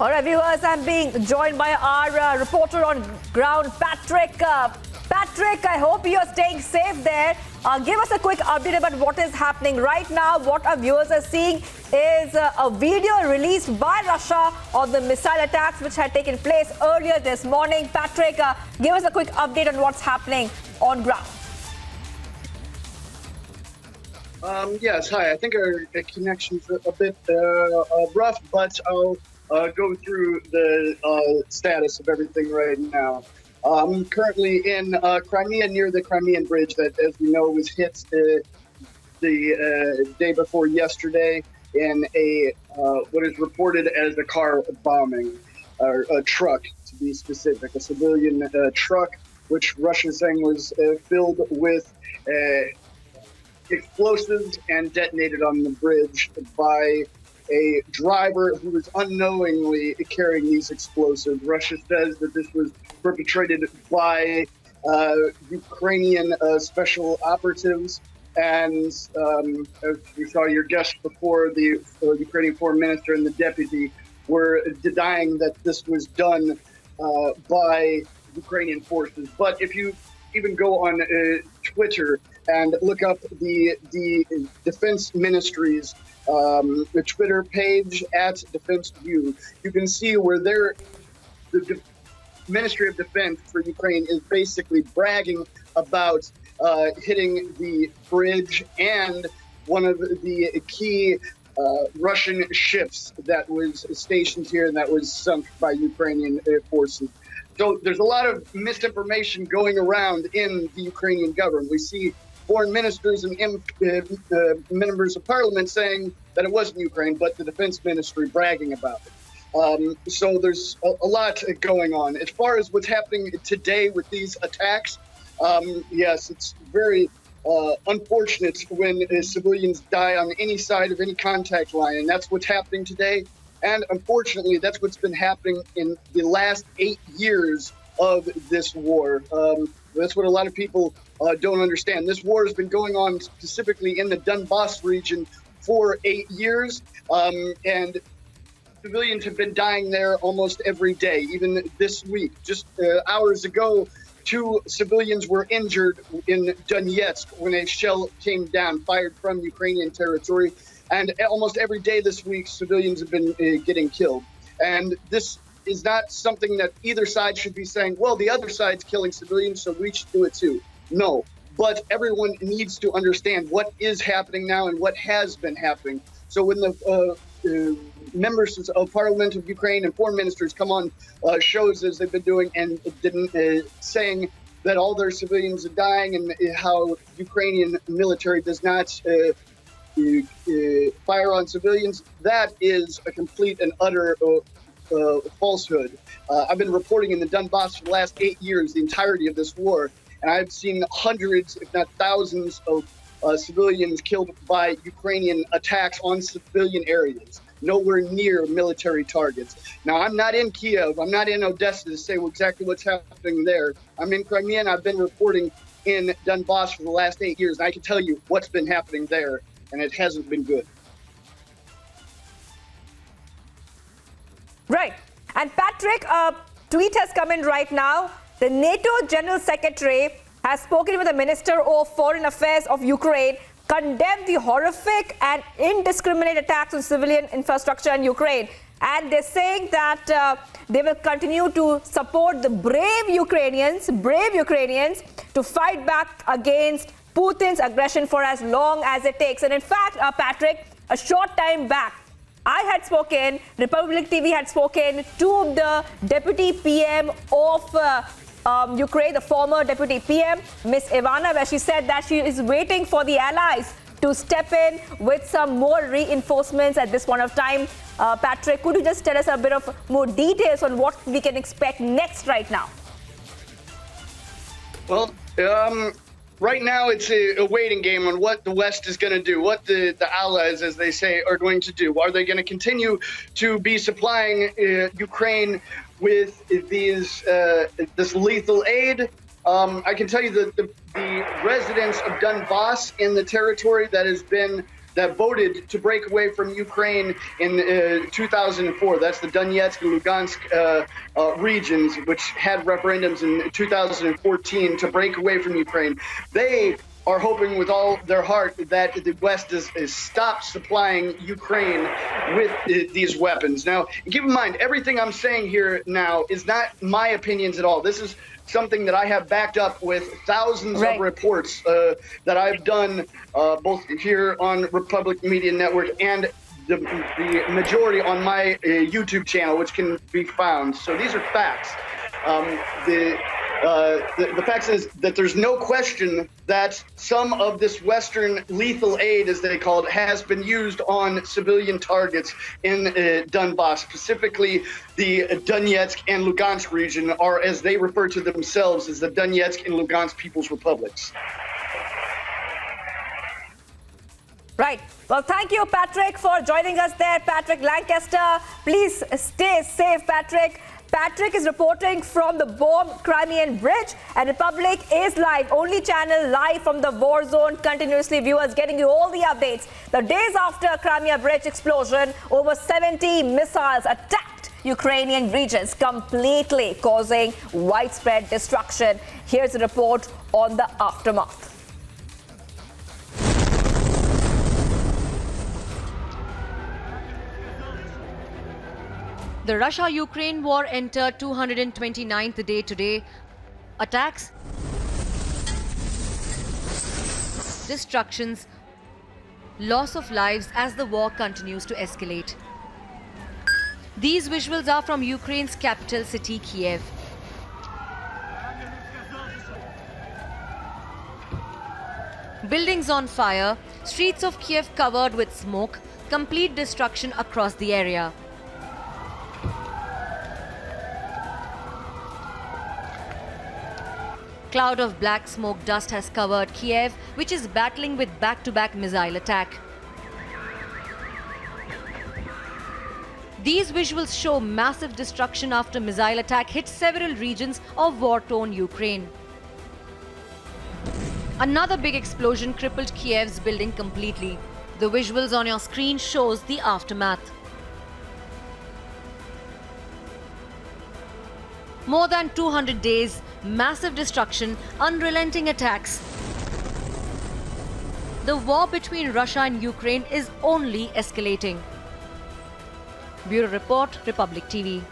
All right, viewers, I'm being joined by our reporter on ground, Patrick. Patrick, I hope you're staying safe there. Give us a quick update about what is happening right now. What our viewers are seeing is a video released by Russia on the missile attacks which had taken place earlier this morning. Patrick, give us a quick update on what's happening on ground. Yes, hi. I think our connection's a bit rough, but I'll go through the status of everything right now. I'm currently in Crimea, near the Crimean Bridge that, as we know, was hit the day before yesterday in a what is reported as a car bombing, or a truck to be specific, a civilian truck, which Russia is saying was filled with explosives and detonated on the bridge by a driver who was unknowingly carrying these explosives. Russia says that this was perpetrated by Ukrainian special operatives. And as we saw your guest before, the Ukrainian foreign minister and the deputy were denying that this was done by Ukrainian forces. But if you even go on Twitter and look up the defense ministry's the Twitter page at Defense View, you can see where the Ministry of Defense for Ukraine is basically bragging about hitting the bridge and one of the key Russian ships that was stationed here and that was sunk by Ukrainian forces. So there's a lot of misinformation going around in the Ukrainian government. We see foreign ministers and members of parliament saying that it wasn't Ukraine, but the defense ministry bragging about it. So there's a lot going on. As far as what's happening today with these attacks, yes, it's very unfortunate when civilians die on any side of any contact line, and that's what's happening today. And unfortunately, that's what's been happening in the last 8 years of this war. That's what a lot of people don't understand. This war has been going on specifically in the Donbass region for 8 years, and civilians have been dying there almost every day, even this week. Just hours ago, 2 civilians were injured in Donetsk when a shell came down, fired from Ukrainian territory. And almost every day this week, civilians have been getting killed. And this is not something that either side should be saying, well, the other side's killing civilians, so we should do it too. No, but everyone needs to understand what is happening now and what has been happening. So when the members of Parliament of Ukraine and foreign ministers come on shows as they've been doing and saying that all their civilians are dying and how Ukrainian military does not fire on civilians, that is a complete and utter falsehood. I've been reporting in the Donbass for the last 8 years, the entirety of this war, and I've seen hundreds, if not thousands, of civilians killed by Ukrainian attacks on civilian areas, nowhere near military targets. Now, I'm not in Kiev, I'm not in Odessa to say exactly what's happening there. I'm in Crimea, and I've been reporting in Donbass for the last 8 years, and I can tell you what's been happening there, and it hasn't been good. Right. And Patrick, a tweet has come in right now. The NATO General Secretary has spoken with the Minister of Foreign Affairs of Ukraine, condemned the horrific and indiscriminate attacks on civilian infrastructure in Ukraine. And they're saying that they will continue to support the brave Ukrainians to fight back against Putin's aggression for as long as it takes. And in fact, Patrick, a short time back, I had spoken, Republic TV had spoken to the Deputy PM of Ukraine, the former Deputy PM, Miss Ivana, where she said that she is waiting for the allies to step in with some more reinforcements at this point of time. Patrick, could you just tell us a bit of more details on what we can expect next right now? Well, right now it's a waiting game on what the West is going to do, what the allies, as they say, are going to do. Are they going to continue to be supplying Ukraine with this lethal aid? I can tell you that the residents of Donbass in the territory that has been that voted to break away from Ukraine in 2004. That's the Donetsk and Lugansk regions, which had referendums in 2014 to break away from Ukraine. They are hoping with all their heart that the West is stopped supplying Ukraine with these weapons. Now, keep in mind, everything I'm saying here now is not my opinions at all. This is something that I have backed up with thousands of reports that I've done both here on Republic Media Network and the majority on my YouTube channel, which can be found. So these are facts. The fact is that there's no question that some of this Western lethal aid, as they call it, has been used on civilian targets in Donbass, specifically the Donetsk and Lugansk region, or as they refer to themselves as the Donetsk and Lugansk People's Republics. Right. Well, thank you, Patrick, for joining us there. Patrick Lancaster, please stay safe, Patrick. Patrick is reporting from the bombed Crimean Bridge, and Republic is live, only channel live from the war zone, continuously viewers getting you all the updates. The days after Crimea Bridge explosion, over 70 missiles attacked Ukrainian regions, completely causing widespread destruction. Here's a report on the aftermath. The Russia-Ukraine war entered 229th day today. Attacks, destructions, loss of lives as the war continues to escalate. These visuals are from Ukraine's capital city, Kiev. Buildings on fire, streets of Kiev covered with smoke, complete destruction across the area. Cloud of black smoke dust has covered Kiev, which is battling with back-to-back missile attack. These visuals show massive destruction after missile attack hit several regions of war-torn Ukraine. Another big explosion crippled Kiev's building completely. The visuals on your screen shows the aftermath. More than 200 days, massive destruction, unrelenting attacks. The war between Russia and Ukraine is only escalating. Bureau Report, Republic TV.